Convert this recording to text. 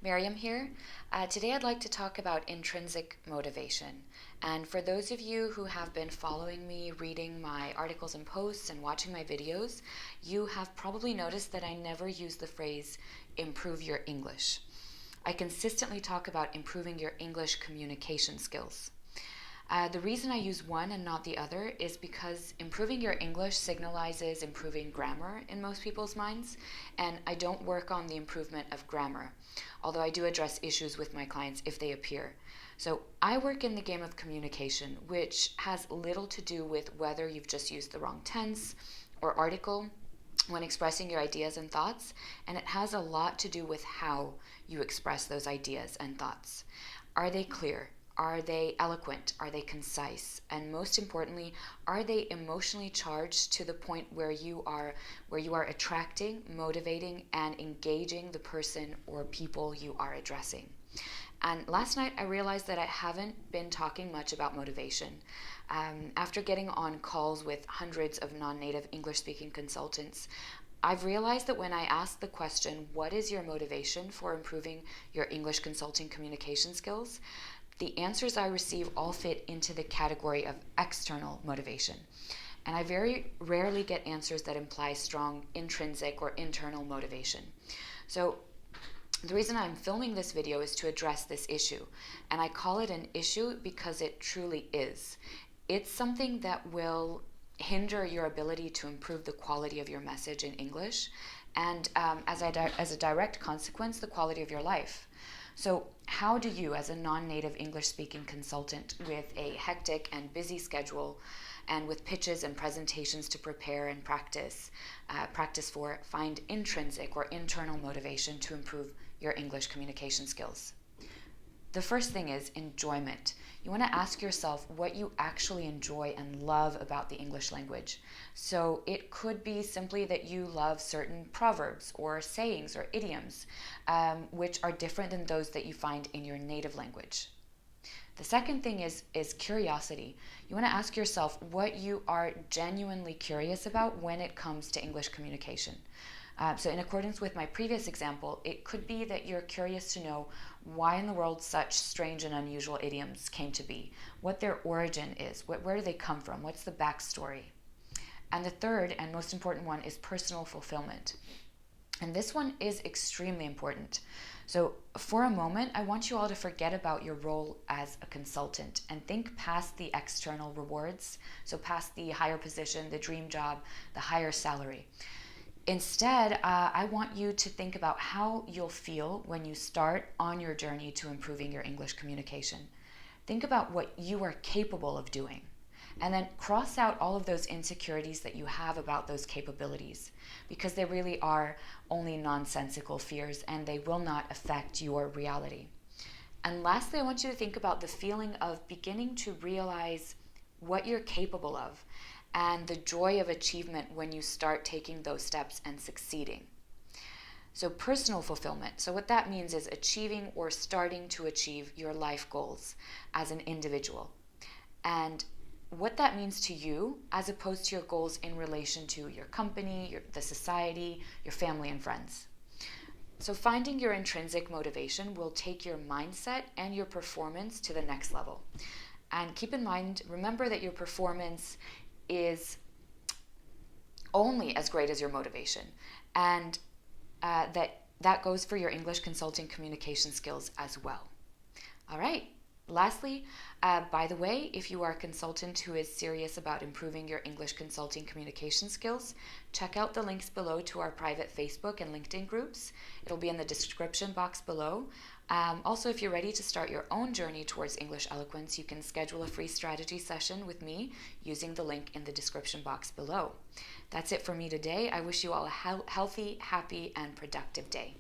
Miriam here. Today I'd like to talk about intrinsic motivation. And for those of you who have been following me, reading my articles and posts, and watching my videos, you have probably noticed that I never use the phrase improve your English. I consistently talk about improving your English communication skills. The reason I use one and not the other is because improving your English signalizes improving grammar in most people's minds, and I don't work on the improvement of grammar, although I do address issues with my clients if they appear. So I work in the game of communication, which has little to do with whether you've just used the wrong tense or article when expressing your ideas and thoughts, and it has a lot to do with how you express those ideas and thoughts. Are they clear? Are they eloquent? Are they concise? And most importantly, are they emotionally charged to the point where you are attracting, motivating, and engaging the person or people you are addressing? And last night I realized that I haven't been talking much about motivation. After getting on calls with hundreds of non-native English-speaking consultants, I've realized that when I ask the question, what is your motivation for improving your English consulting communication skills? The answers I receive all fit into the category of external motivation. And I very rarely get answers that imply strong intrinsic or internal motivation. So the reason I'm filming this video is to address this issue. And I call it an issue because it truly is. It's something that will hinder your ability to improve the quality of your message in English, and as a direct consequence, the quality of your life. So how do you, as a non-native English-speaking consultant with a hectic and busy schedule and with pitches and presentations to prepare and practice for, find intrinsic or internal motivation to improve your English communication skills? The first thing is enjoyment. You want to ask yourself what you actually enjoy and love about the English language. So it could be simply that you love certain proverbs or sayings or idioms, which are different than those that you find in your native language. The second thing is curiosity. You want to ask yourself what you are genuinely curious about when it comes to English communication. So in accordance with my previous example, it could be that you're curious to know why in the world such strange and unusual idioms came to be, what their origin is, where do they come from, what's the backstory. And the third and most important one is personal fulfillment. And this one is extremely important. So for a moment, I want you all to forget about your role as a consultant and think past the external rewards, so past the higher position, the dream job, the higher salary. Instead, I want you to think about how you'll feel when you start on your journey to improving your English communication. Think about what you are capable of doing, and then cross out all of those insecurities that you have about those capabilities, because they really are only nonsensical fears and they will not affect your reality. And lastly, I want you to think about the feeling of beginning to realize what you're capable of and the joy of achievement when you start taking those steps and succeeding. So personal fulfillment. So what that means is achieving or starting to achieve your life goals as an individual. And what that means to you as opposed to your goals in relation to your company, the society, your family and friends. So finding your intrinsic motivation will take your mindset and your performance to the next level. And keep in mind, remember that your performance is only as great as your motivation, and that goes for your English consulting communication skills as well. All right. Lastly, by the way, if you are a consultant who is serious about improving your English consulting communication skills, check out the links below to our private Facebook and LinkedIn groups. It'll be in the description box below. Also, if you're ready to start your own journey towards English eloquence, you can schedule a free strategy session with me using the link in the description box below. That's it for me today. I wish you all a healthy, happy, and productive day.